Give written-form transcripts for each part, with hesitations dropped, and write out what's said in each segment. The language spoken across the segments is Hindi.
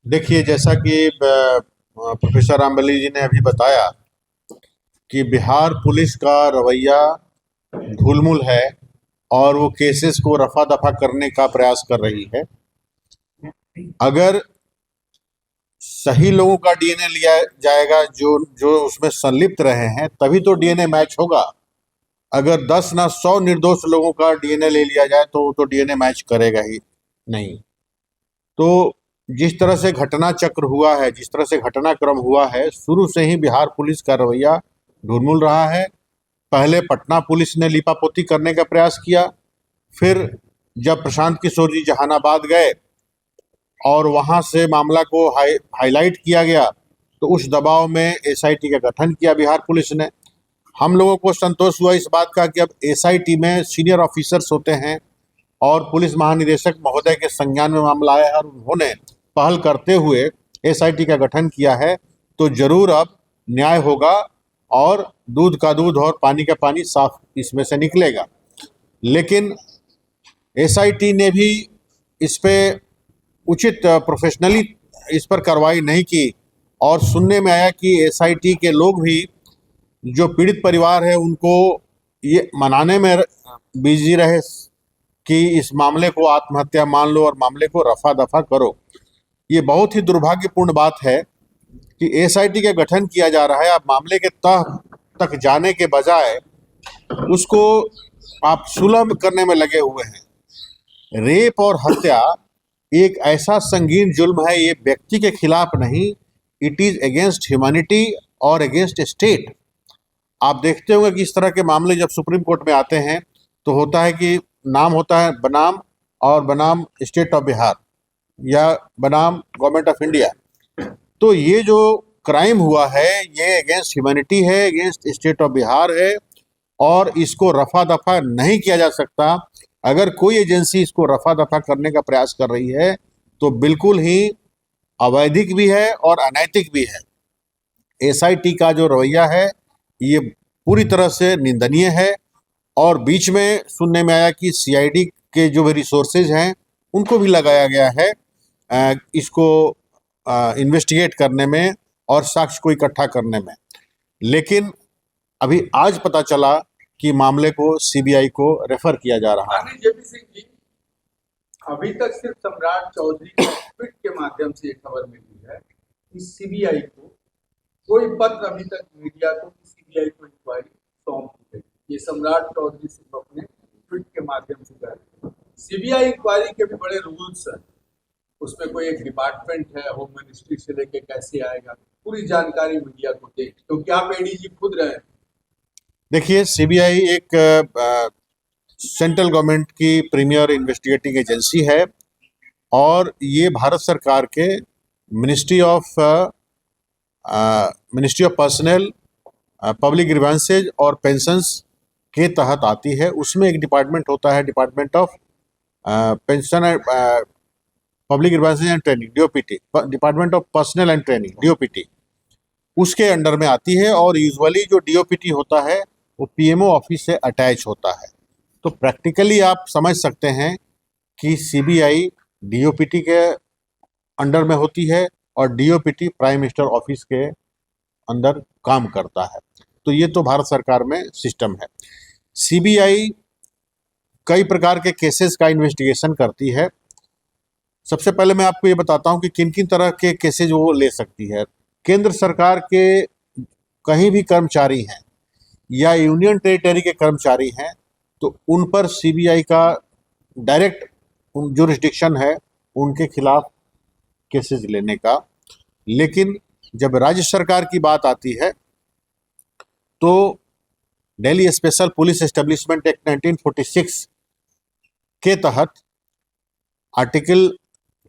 देखिए, जैसा कि प्रोफेसर रामबली जी ने अभी बताया कि बिहार पुलिस का रवैया ढुलमुल है और वो केसेस को रफा दफा करने का प्रयास कर रही है। अगर सही लोगों का डीएनए लिया जाएगा जो जो उसमें संलिप्त रहे हैं, तभी तो डीएनए मैच होगा। अगर 10 ना 100 निर्दोष लोगों का डीएनए ले लिया जाए तो वो तो डीएनए मैच करेगा ही नहीं। तो जिस तरह से घटना चक्र हुआ है, जिस तरह से घटनाक्रम हुआ है, शुरू से ही बिहार पुलिस का रवैया ढुलमुल रहा है। पहले पटना पुलिस ने लीपापोती करने का प्रयास किया, फिर जब प्रशांत किशोर जी जहानाबाद गए और वहां से मामला को हाईलाइट किया गया, तो उस दबाव में एसआईटी का गठन किया बिहार पुलिस ने। हम लोगों को संतोष हुआ इस बात का कि अब एसआईटी में सीनियर ऑफिसर्स होते हैं और पुलिस महानिदेशक महोदय के संज्ञान में मामला आया है और उन्होंने पहल करते हुए एसआईटी का गठन किया है, तो जरूर अब न्याय होगा और दूध का दूध और पानी का पानी साफ इसमें से निकलेगा। लेकिन एसआईटी ने भी इस पे उचित प्रोफेशनली इस पर कार्रवाई नहीं की और सुनने में आया कि एसआईटी के लोग भी, जो पीड़ित परिवार है, उनको ये मनाने में बिजी रहे कि इस मामले को आत्महत्या मान लो और मामले को रफा दफा करो। ये बहुत ही दुर्भाग्यपूर्ण बात है कि एसआईटी का गठन किया जा रहा है, अब मामले के तह तक जाने के बजाय उसको आप सुलभ करने में लगे हुए हैं। रेप और हत्या एक ऐसा संगीन जुल्म है, ये व्यक्ति के खिलाफ नहीं, इट इज अगेंस्ट ह्यूमैनिटी और अगेंस्ट स्टेट। आप देखते होंगे कि इस तरह के मामले जब सुप्रीम कोर्ट में आते हैं तो होता है कि नाम होता है बनाम, और बनाम स्टेट ऑफ बिहार या बनाम गवर्नमेंट ऑफ इंडिया। तो ये जो क्राइम हुआ है ये अगेंस्ट ह्यूमैनिटी है, अगेंस्ट स्टेट ऑफ बिहार है और इसको रफा दफा नहीं किया जा सकता। अगर कोई एजेंसी इसको रफा दफा करने का प्रयास कर रही है तो बिल्कुल ही अवैधिक भी है और अनैतिक भी है। एसआईटी का जो रवैया है ये पूरी तरह से निंदनीय है और बीच में सुनने में आया कि सीआईडी के जो भी रिसोर्सेज हैं उनको भी लगाया गया है इसको इन्वेस्टिगेट करने में और साक्ष्य को इकट्ठा करने में। लेकिन अभी आज पता चला कि मामले को सीबीआई को रेफर किया जा रहा है। जेपी सिंह जी, अभी तक सिर्फ सम्राट चौधरी के ट्वीट के माध्यम से एक खबर मिली है कि सीबीआई को कोई पत्र अभी तक मीडिया को सीबीआई को इंक्वायरी सौंप दी गई। ये सम्राट चौधरी सिर्फ अपने ट्वीट के माध्यम से कह रहे हैं। सीबीआई इंक्वायरी के भी बड़े रूल्स हैं, उसमें कोई एक डिपार्टमेंट है, होम मिनिस्ट्री से लेके कैसे आएगा, पूरी जानकारी मीडिया को दे, क्योंकि आप एडीजी खुद रहे। देखिए, सीबीआई एक सेंट्रल गवर्नमेंट की प्रीमियर इन्वेस्टिगेटिंग एजेंसी है और ये भारत सरकार के ministry of personal, public grievances और पेंशंस के तहत आती है। उसमें एक डिपार्टमेंट होता है, department of pension and public grievances and training, DOPT, department of personal and training, DOPT, उसके अंडर में आती है। और यूजुअली जो डीओपीटी होता है वो पीएमओ ऑफिस से अटैच होता है। तो प्रैक्टिकली आप समझ सकते हैं कि सीबीआई डीओपीटी के अंडर में होती है और डीओपीटी प्राइम मिनिस्टर ऑफिस के अंदर काम करता है। तो ये तो भारत सरकार में सिस्टम है। सीबीआई कई प्रकार के केसेस का इन्वेस्टिगेशन करती है। सबसे पहले मैं आपको ये बताता हूँ कि किन किन तरह के केसेज वो ले सकती है। केंद्र सरकार के कहीं भी कर्मचारी हैं या यूनियन टेरिटरी के कर्मचारी हैं तो उन पर सीबीआई का डायरेक्ट जुरिस्डिक्शन है उनके खिलाफ केसेस लेने का। लेकिन जब राज्य सरकार की बात आती है तो Delhi special police establishment act 1946 के तहत आर्टिकल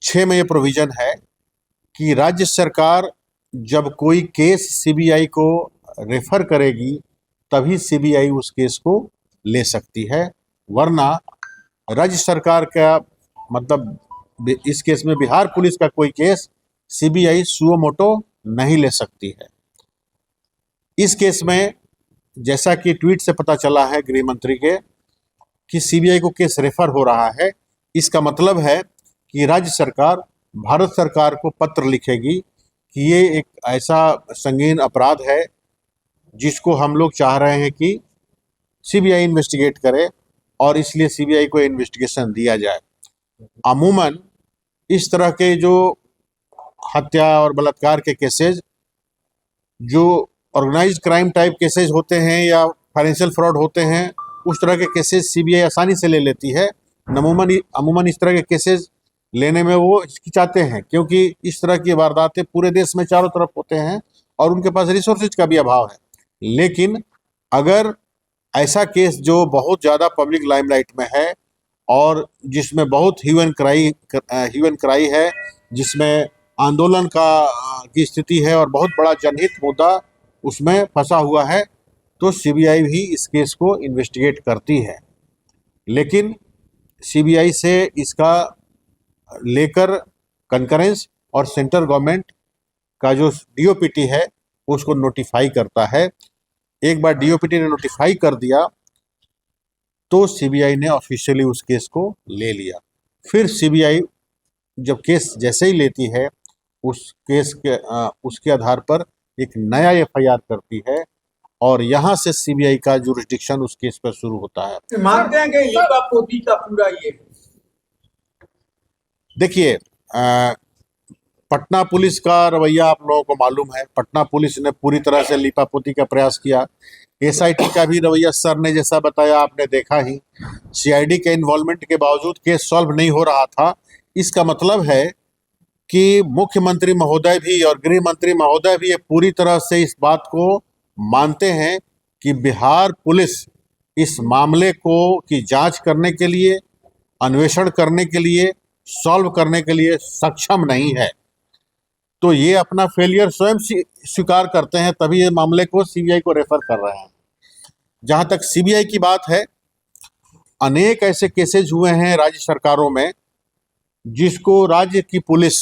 6 में ये प्रोविजन है कि राज्य सरकार जब कोई केस सीबीआई को रेफर करेगी तभी सीबीआई उस केस को ले सकती है, वरना राज्य सरकार का मतलब इस केस में बिहार पुलिस का कोई केस सीबीआई सुओ मोटो नहीं ले सकती है। इस केस में जैसा कि ट्वीट से पता चला है गृह मंत्री के कि सीबीआई को केस रेफर हो रहा है, इसका मतलब है कि राज्य सरकार भारत सरकार को पत्र लिखेगी कि ये एक ऐसा संगीन अपराध है जिसको हम लोग चाह रहे हैं कि सीबीआई इन्वेस्टिगेट करे, और इसलिए सीबीआई को इन्वेस्टिगेशन दिया जाए। अमूमन इस तरह के जो हत्या और बलात्कार के केसेज, जो ऑर्गेनाइज्ड क्राइम टाइप केसेज होते हैं या फाइनेंशियल फ्रॉड होते हैं, उस तरह के केसेज सीबीआई आसानी से ले लेती है। अमूमन इस तरह के केसेज लेने में वो हिचकिचाते हैं, क्योंकि इस तरह की वारदातें पूरे देश में चारों तरफ होते हैं और उनके पास रिसोर्सेज का भी अभाव है। लेकिन अगर ऐसा केस जो बहुत ज़्यादा पब्लिक लाइमलाइट में है और जिसमें बहुत ह्यू एंड क्राई है, जिसमें आंदोलन की स्थिति है और बहुत बड़ा जनहित मुद्दा उसमें फंसा हुआ है, तो सीबीआई भी इस केस को इन्वेस्टिगेट करती है। लेकिन सीबीआई से इसका लेकर कंकरेंस और सेंट्रल गवर्नमेंट का जो डीओपीटी है उसको नोटिफाई करता है। एक बार डीओपीटी ने नोटिफाई कर दिया तो सीबीआई ने ऑफिशियली उस केस को ले लिया। फिर सीबीआई जब केस जैसे ही लेती है, उस केस के उसके आधार पर एक नया एफआईआर करती है और यहाँ से सीबीआई का जुरिस्डिक्शन उस केस पर शुरू होता है। मानते हैं कि लीपा पोती का पूरा ये है। देखिए, पटना पुलिस का रवैया आप लोगों को मालूम है। पटना पुलिस ने पूरी तरह से लीपापोती का प्रयास किया। एसआईटी का भी रवैया सर ने जैसा बताया आपने देखा ही। सीआईडी के इन्वॉल्वमेंट के बावजूद केस सॉल्व नहीं हो रहा था। इसका मतलब है कि मुख्यमंत्री महोदय भी और गृह मंत्री महोदय भी ये पूरी तरह से इस बात को मानते हैं कि बिहार पुलिस इस मामले को की जांच करने के लिए, अन्वेषण करने के लिए, सॉल्व करने के लिए सक्षम नहीं है। तो ये अपना फेलियर स्वयं स्वीकार करते हैं, तभी ये मामले को सीबीआई को रेफर कर रहे हैं। जहां तक सीबीआई की बात है, अनेक ऐसे केसेज हुए हैं राज्य सरकारों में जिसको राज्य की पुलिस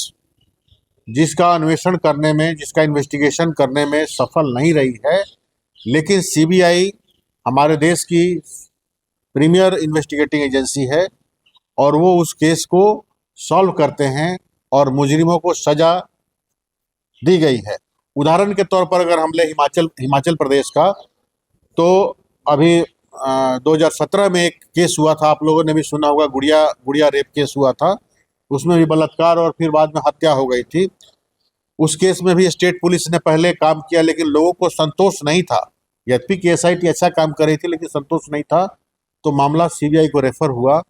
जिसका अन्वेषण करने में, जिसका इन्वेस्टिगेशन करने में सफल नहीं रही है, लेकिन सीबीआई हमारे देश की प्रीमियर इन्वेस्टिगेटिंग एजेंसी है और वो उस केस को सॉल्व करते हैं और मुजरिमों को सजा दी गई है। उदाहरण के तौर पर अगर हम ले हिमाचल प्रदेश का, तो अभी 2017 में एक केस हुआ था, आप लोगों ने भी सुना होगा, गुड़िया रेप केस हुआ था। उसमें भी बलात्कार और फिर बाद में हत्या हो गई थी। उस केस में भी स्टेट पुलिस ने पहले काम किया, लेकिन लोगों को संतोष नहीं था। यद्यपि कि एसआईटी अच्छा काम कर रही थी, लेकिन संतोष नहीं था, तो मामला सीबीआई को रेफर हुआ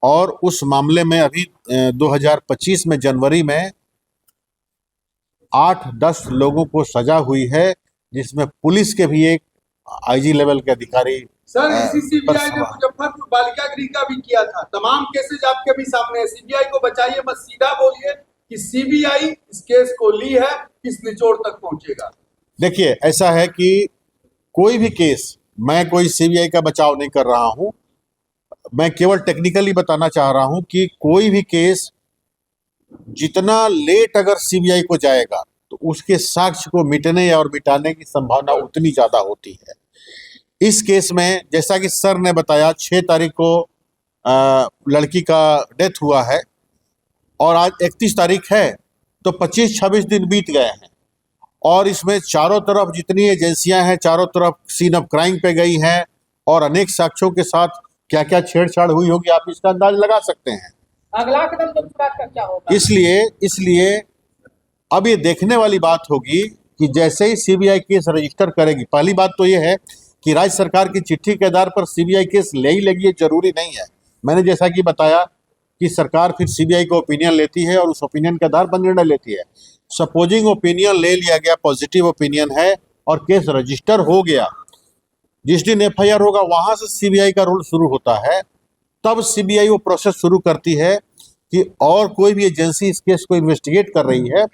और उस मामले में अभी 2025 में जनवरी में 8-10 लोगों को सजा हुई है, जिसमें पुलिस के भी एक आईजी लेवल के अधिकारी। सर, इसी सीबीआई ने मुजफ्फरपुर बालिका गृह का भी किया था। तमाम केसेज आपके भी सामने है। सीबीआई को बचाइए मत, सीधा बोलिए कि सीबीआई इस केस को ली है, किस निचोड़ तक पहुंचेगा। देखिए, ऐसा है कि कोई भी केस, मैं कोई सीबीआई का बचाव नहीं कर रहा हूं, मैं केवल टेक्निकली बताना चाह रहा हूं कि कोई भी केस जितना लेट अगर सीबीआई को जाएगा तो उसके साक्ष्य को मिटने और मिटाने की संभावना उतनी ज्यादा होती है। इस केस में जैसा कि सर ने बताया, 6 तारीख को लड़की का डेथ हुआ है और आज 31 तारीख है, तो 25-26 दिन बीत गए हैं और इसमें चारों तरफ जितनी एजेंसियां हैं, चारों तरफ सीन ऑफ क्राइम पे गई हैं और अनेक साक्ष्यों के साथ क्या क्या छेड़छाड़ हुई होगी, आप इसका अंदाज लगा सकते हैं। अगला कदम तो का क्या होगा? इसलिए अब ये देखने वाली बात होगी कि जैसे ही सीबीआई केस रजिस्टर करेगी, पहली बात तो ये है कि राज्य सरकार की चिट्ठी के आधार पर सीबीआई केस ले ही लेगी, ये जरूरी नहीं है। मैंने जैसा कि बताया कि सरकार फिर सीबीआई को ओपिनियन लेती है और उस ओपिनियन के आधार पर निर्णय लेती है। सपोजिंग ओपिनियन ले लिया गया, पॉजिटिव ओपिनियन है और केस रजिस्टर हो गया, जिस दिन एफआईआर होगा वहां से सीबीआई का रोल शुरू होता है। तब सीबीआई वो प्रोसेस शुरू करती है कि और कोई भी एजेंसी इस केस को इन्वेस्टिगेट कर रही है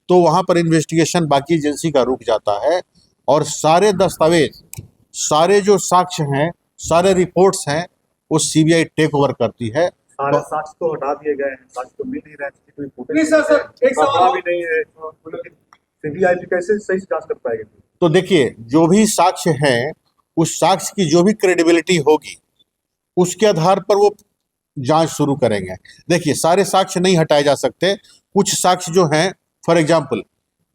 तो वहां पर इन्वेस्टिगेशन बाकी एजेंसी का रुक जाता है और सारे दस्तावेज, सारे जो साक्ष्य हैं, सारे रिपोर्ट्स हैं, वो सीबीआई टेक ओवर करती है। सारे साक्ष्य तो हटा दिए गए हैं, साक्ष्य तो मिल नहीं रहे हैं, कोई फुटेज नहीं सर, एक सवाल भी नहीं है, सीबीआई भी कैसे सही से जांच कर पाएगी? तो देखिए, जो भी साक्ष्य हैं, उस साक्ष्य की जो भी क्रेडिबिलिटी होगी उसके आधार पर वो जांच शुरू करेंगे। देखिए, सारे साक्ष्य नहीं हटाए जा सकते, कुछ साक्ष्य जो हैं, फॉर एग्जांपल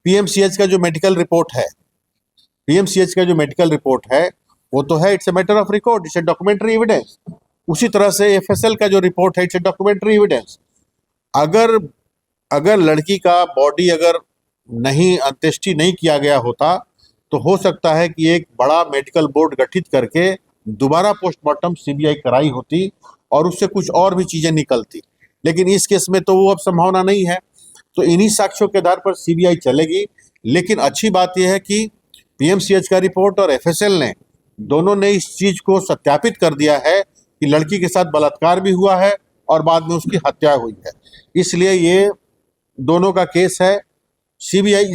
पीएमसीएच का जो मेडिकल रिपोर्ट है, पीएमसीएच का जो मेडिकल रिपोर्ट है वो तो है, it's a matter of record, it's a documentary evidence. उसी तरह से एफएसएल का जो रिपोर्ट है, इट्स अ डॉक्यूमेंट्री एविडेंस। अगर लड़की का बॉडी अगर नहीं अंत्येष्टि नहीं किया गया होता तो हो सकता है कि एक बड़ा मेडिकल बोर्ड गठित करके दोबारा पोस्टमार्टम सीबीआई कराई होती और उससे कुछ और भी चीजें निकलती, लेकिन इस केस में तो वो अब संभावना नहीं है। तो इन्हीं साक्ष्यों के आधार पर सीबीआई चलेगी। लेकिन अच्छी बात यह है कि पीएमसीएच का रिपोर्ट और एफएसएल ने दोनों ने इस चीज को सत्यापित कर दिया है कि लड़की के साथ बलात्कार भी हुआ है और बाद में उसकी हत्या हुई है। इसलिए ये दोनों का केस है। सीबीआई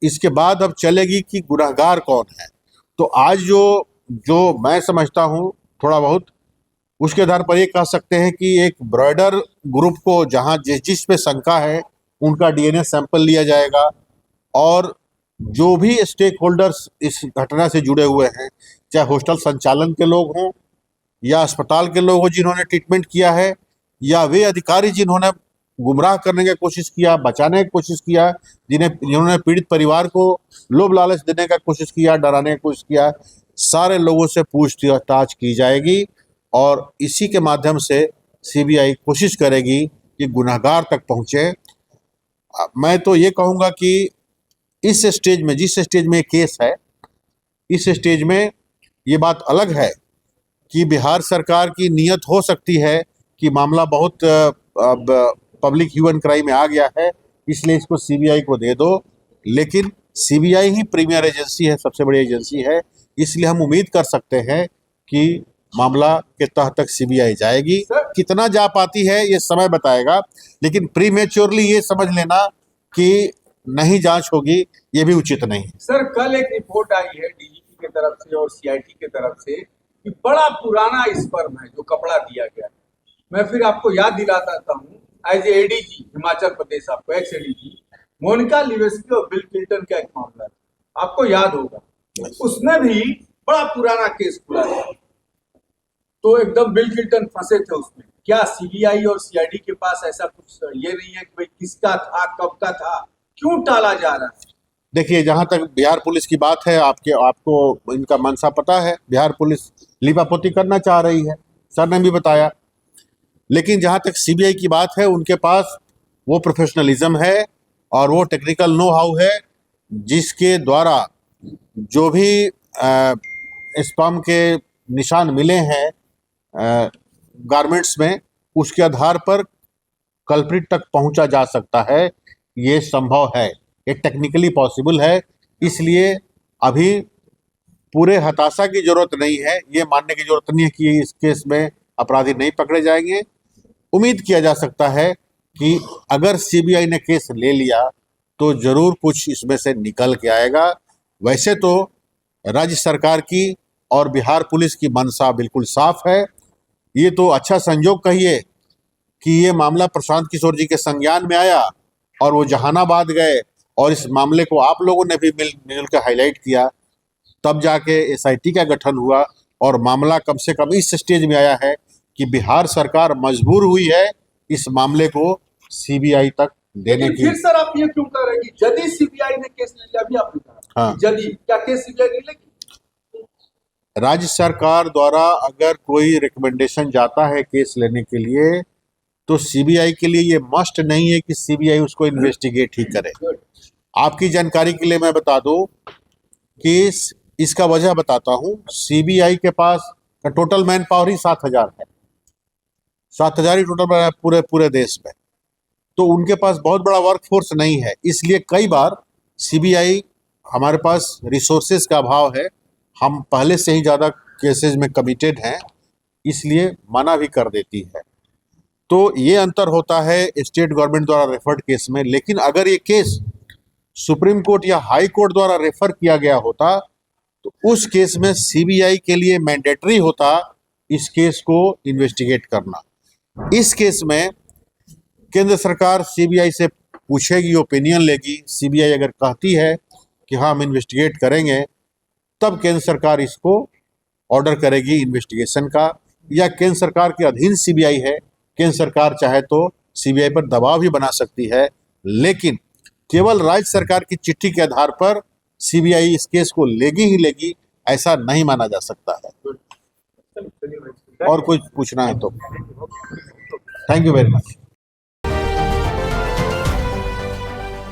इसके बाद अब चलेगी कि गुनहगार कौन है। तो आज जो मैं समझता हूँ थोड़ा बहुत, उसके आधार पर ये कह सकते हैं कि एक ब्रॉयडर ग्रुप को जहाँ जिस पे शंका है उनका डीएनए सैंपल लिया जाएगा और जो भी स्टेक होल्डर्स इस घटना से जुड़े हुए हैं, चाहे हॉस्टल संचालन के लोग हों या अस्पताल के लोग हों जिन्होंने ट्रीटमेंट किया है, या वे अधिकारी जिन्होंने गुमराह करने की कोशिश किया, बचाने की कोशिश किया, जिन्होंने पीड़ित परिवार को लोभ लालच देने का कोशिश किया, डराने की कोशिश किया, सारे लोगों से पूछताछ की जाएगी और इसी के माध्यम से सीबीआई कोशिश करेगी कि गुनहगार तक पहुंचे। मैं तो ये कहूँगा कि इस स्टेज में, जिस स्टेज में केस है, इस स्टेज में ये बात अलग है कि बिहार सरकार की नीयत हो सकती है कि मामला बहुत पब्लिक ह्यूमन क्राइम में आ गया है, इसलिए इसको सीबीआई को दे दो। लेकिन सीबीआई ही प्रीमियर एजेंसी है, सबसे बड़ी एजेंसी है, इसलिए हम उम्मीद कर सकते हैं कि मामला के तह तक सीबीआई जाएगी। कितना जा पाती है ये समय बताएगा, लेकिन प्रीमेच्योरली ये समझ लेना कि नहीं जांच होगी ये भी उचित नहीं है। सर, कल एक रिपोर्ट आई है डीजीपी की तरफ से और सीआईटी की तरफ से कि बड़ा पुराना स्पर्म है जो कपड़ा दिया गया है। मैं फिर आपको याद दिलाता हूँ, एज एडीजी हिमाचल प्रदेश, आपको एक्स एडीजी मोनिका लिवेस्की और बिल क्लिंटन का एक मामला है, आपको याद होगा, उसमें भी बड़ा पुराना केस खुला था। तो एकदम बिल क्लिंटन फंसे थे उसमें। क्या सीबीआई और सीआईडी के पास ऐसा कुछ ये नहीं है कि भाई किसका था, कब का था, क्यों टाला जा रहा है? देखिए, जहाँ तक बिहार पुलिस की बात है, आपको इनका मंशा पता है। बिहार पुलिस लीपापोती करना चाह रही है, सर ने भी बताया। लेकिन जहाँ तक सीबीआई की बात है, उनके पास वो प्रोफेशनलिज्म है और वो टेक्निकल नो हाउ है जिसके द्वारा जो भी स्पर्म के निशान मिले हैं गारमेंट्स में, उसके आधार पर कल्प्रिट तक पहुंचा जा सकता है। ये संभव है, ये टेक्निकली पॉसिबल है। इसलिए अभी पूरे हताशा की जरूरत नहीं है, ये मानने की जरूरत नहीं है कि इस केस में अपराधी नहीं पकड़े जाएंगे। उम्मीद किया जा सकता है कि अगर सीबीआई ने केस ले लिया तो जरूर कुछ इसमें से निकल के आएगा। वैसे तो राज्य सरकार की और बिहार पुलिस की मंशा बिल्कुल साफ है। ये तो अच्छा संयोग कहिए कि ये मामला प्रशांत किशोर जी के संज्ञान में आया और वो जहानाबाद गए और इस मामले को आप लोगों ने भी मिल के हाईलाइट किया, तब जाके एसआईटी का गठन हुआ और मामला कम से कम इस स्टेज में आया है कि बिहार सरकार मजबूर हुई है इस मामले को सीबीआई तक देने की। फिर सर आप ये क्यों कह रहे हैं कि यदि सीबीआई ने केस ले लिया, अभी आपने कहा, हाँ, यदि क्या केस सीबीआई नहीं लेगी? राज्य सरकार द्वारा अगर कोई रिकमेंडेशन जाता है केस लेने के लिए तो सीबीआई के लिए ये मस्ट नहीं है कि सीबीआई उसको इन्वेस्टिगेट ही करे। आपकी जानकारी के लिए मैं बता दूं कि इसका वजह बताता हूं। सीबीआई के पास टोटल मैन पावर ही 7,000 है, 7,000 ही टोटल पूरे देश में। तो उनके पास बहुत बड़ा वर्क फोर्स नहीं है, इसलिए कई बार सीबीआई, हमारे पास रिसोर्सेज का अभाव है, हम पहले से ही ज़्यादा केसेस में कमिटेड हैं, इसलिए मना भी कर देती है। तो ये अंतर होता है स्टेट गवर्नमेंट द्वारा रेफर्ड केस में। लेकिन अगर ये केस सुप्रीम कोर्ट या हाई कोर्ट द्वारा रेफर किया गया होता तो उस केस में सीबीआई के लिए मैंडेटरी होता इस केस को इन्वेस्टिगेट करना। इस केस में केंद्र सरकार सीबीआई से पूछेगी, ओपिनियन लेगी। सीबीआई अगर कहती है कि हाँ हम इन्वेस्टिगेट करेंगे, तब केंद्र सरकार इसको ऑर्डर करेगी इन्वेस्टिगेशन का, या केंद्र सरकार के अधीन सीबीआई है, केंद्र सरकार चाहे तो सीबीआई पर दबाव भी बना सकती है, लेकिन केवल राज्य सरकार की चिट्ठी के आधार पर सीबीआई इस केस को लेगी ही लेगी, ऐसा नहीं माना जा सकता है। और कुछ पूछना है तो थैंक यू वेरी मच।